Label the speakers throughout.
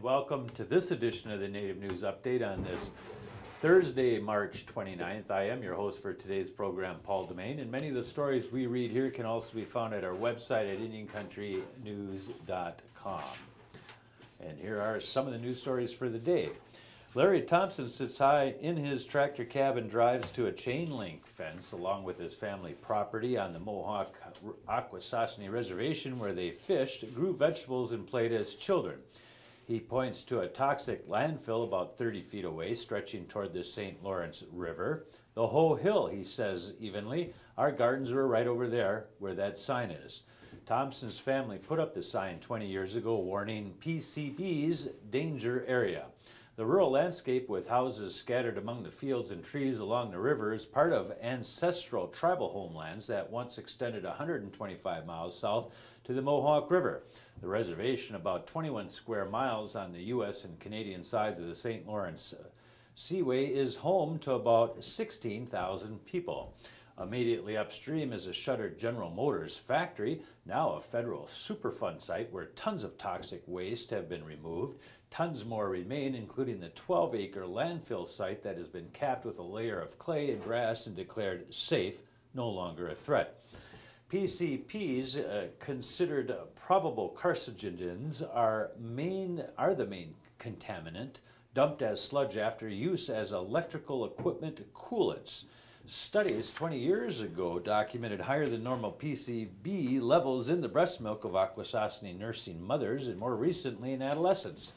Speaker 1: welcome to this edition of the Native News Update on this Thursday, March 29th. I am your host for today's program, Paul Demain, and many of the stories we read here can also be found at our website at IndianCountryNews.com. And here are some of the news stories for the day. Larry Thompson sits high in his tractor cab and drives to a chain link fence along with his family property on the Mohawk Akwesasne Reservation where they fished, grew vegetables, and played as children. He points to a toxic landfill about 30 feet away, stretching toward the St. Lawrence River. The whole hill, he says evenly. Our gardens are right over there where that sign is. Thompson's family put up the sign 20 years ago warning PCB's danger area. The rural landscape with houses scattered among the fields and trees along the river is part of ancestral tribal homelands that once extended 125 miles south to the Mohawk River. The reservation, about 21 square miles on the U.S. and Canadian sides of the St. Lawrence Seaway, is home to about 16,000 people. Immediately upstream is a shuttered General Motors factory, now a federal Superfund site where tons of toxic waste have been removed. Tons more remain, including the 12-acre landfill site that has been capped with a layer of clay and grass and declared safe, no longer a threat. PCPs, considered probable carcinogens, are the main contaminant, dumped as sludge after use as electrical equipment coolants. Studies 20 years ago documented higher than normal PCB levels in the breast milk of Akwesasne nursing mothers and more recently in adolescents.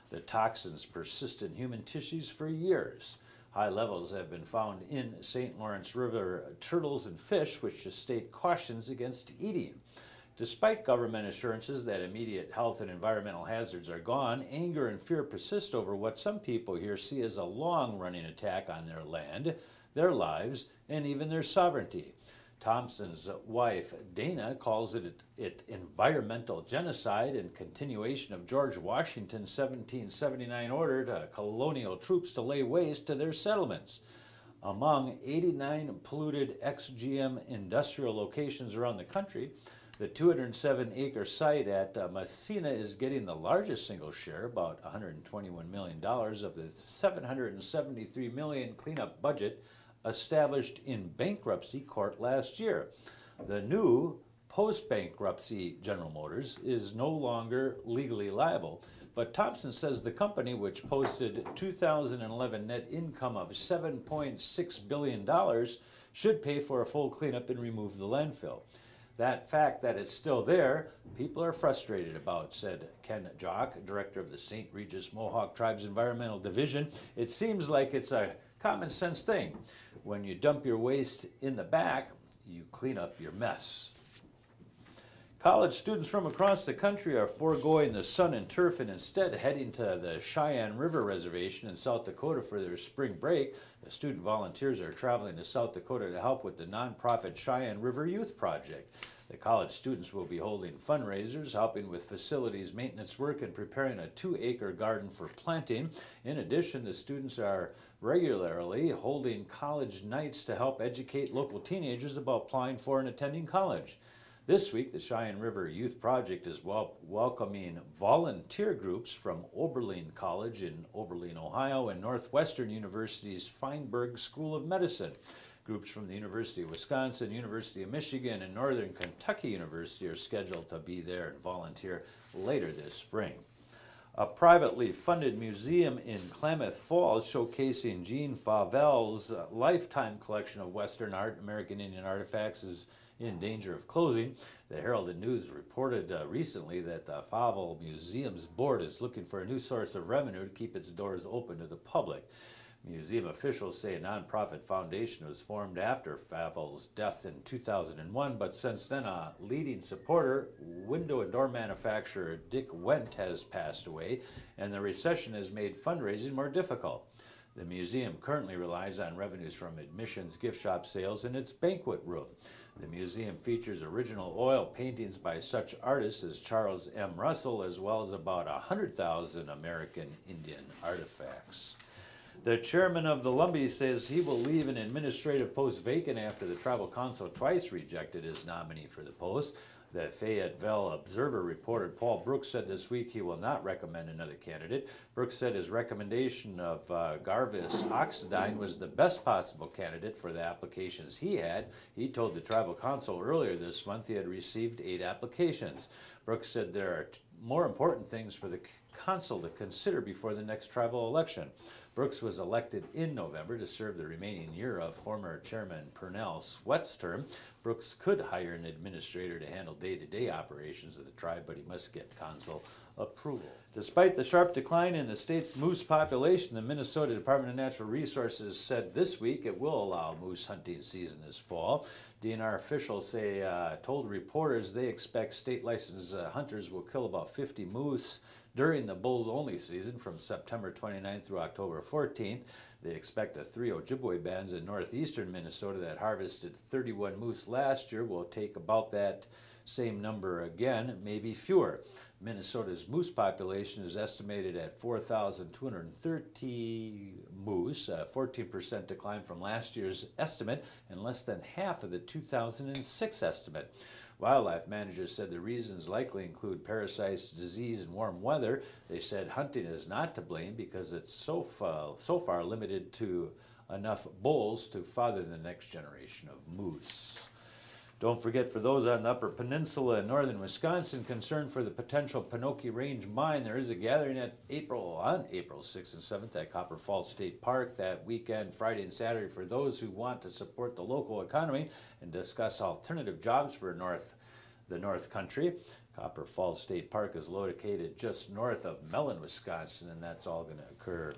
Speaker 1: The toxins persist in human tissues for years. High levels have been found in St. Lawrence River turtles and fish, which the state cautions against eating. Despite government assurances that immediate health and environmental hazards are gone, anger and fear persist over what some people here see as a long-running attack on their land, their lives, and even their sovereignty. Thompson's wife, Dana, calls it environmental genocide and continuation of George Washington's 1779 order to colonial troops to lay waste to their settlements. Among 89 polluted ex-GM industrial locations around the country, the 207-acre site at Massena is getting the largest single share, about $121 million of the $773 million cleanup budget established in bankruptcy court last year. The new post-bankruptcy General Motors is no longer legally liable, but Thompson says the company, which posted 2011 net income of $7.6 billion, should pay for a full cleanup and remove the landfill. That fact that it's still there, people are frustrated about, said Ken Jock, director of the St. Regis Mohawk Tribe's Environmental Division. It seems like it's a common sense thing. When you dump your waste in the back, you clean up your mess. College students from across the country are foregoing the sun and turf and instead heading to the Cheyenne River Reservation in South Dakota for their spring break. The student volunteers are traveling to South Dakota to help with the nonprofit Cheyenne River Youth Project. The college students will be holding fundraisers, helping with facilities maintenance work, and preparing a 2-acre garden for planting. In addition, the students are regularly holding college nights to help educate local teenagers about applying for and attending college. This week, the Cheyenne River Youth Project is welcoming volunteer groups from Oberlin College in Oberlin, Ohio, and Northwestern University's Feinberg School of Medicine. Groups from the University of Wisconsin, University of Michigan, and Northern Kentucky University are scheduled to be there and volunteer later this spring. A privately funded museum in Klamath Falls showcasing JeanFavres' lifetime collection of Western art and American Indian artifacts is in danger of closing. The Herald and News reported recently that the Favell Museum's board is looking for a new source of revenue to keep its doors open to the public. Museum officials say a nonprofit foundation was formed after Favell's death in 2001, but since then a leading supporter, window and door manufacturer Dick Wendt, has passed away, and the recession has made fundraising more difficult. The museum currently relies on revenues from admissions, gift shop sales, and its banquet room. The museum features original oil paintings by such artists as Charles M. Russell, as well as about 100,000 American Indian artifacts. The chairman of the Lumbee says he will leave an administrative post vacant after the tribal council twice rejected his nominee for the post. The Fayetteville Observer reported Paul Brooks said this week he will not recommend another candidate. Brooks said his recommendation of Garvis Oxidine was the best possible candidate for the applications he had. He told the tribal council earlier this month he had received 8 applications. Brooks said there are more important things for the council to consider before the next tribal election. Brooks was elected in November to serve the remaining year of former Chairman Purnell Sweat's term. Brooks could hire an administrator to handle day-to-day operations of the tribe, but he must get council approval. Despite the sharp decline in the state's moose population, the Minnesota Department of Natural Resources said this week it will allow moose hunting season this fall. DNR officials told reporters they expect state licensed hunters will kill about 50 moose during the bulls-only season from September 29th through October 14th. They expect the 3 Ojibwe bands in northeastern Minnesota that harvested 31 moose last year will take about that same number again, maybe fewer. Minnesota's moose population is estimated at 4,230 moose, a 14% decline from last year's estimate and less than half of the 2006 estimate. Wildlife managers said the reasons likely include parasites, disease, and warm weather. They said hunting is not to blame because it's so far limited to enough bulls to father the next generation of moose. Don't forget, for those on the Upper Peninsula in northern Wisconsin concerned for the potential Pinocchio Range mine, there is a gathering on April 6th and 7th at Copper Falls State Park that weekend, Friday and Saturday, for those who want to support the local economy and discuss alternative jobs for the North Country. Copper Falls State Park is located just north of Mellon, Wisconsin, and that's all going to occur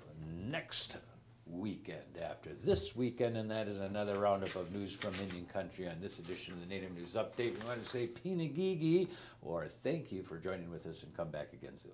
Speaker 1: next weekend after this weekend, and that is another roundup of news from Indian Country on this edition of the Native News Update. We want to say Pinagigi, or thank you for joining with us, and come back again soon.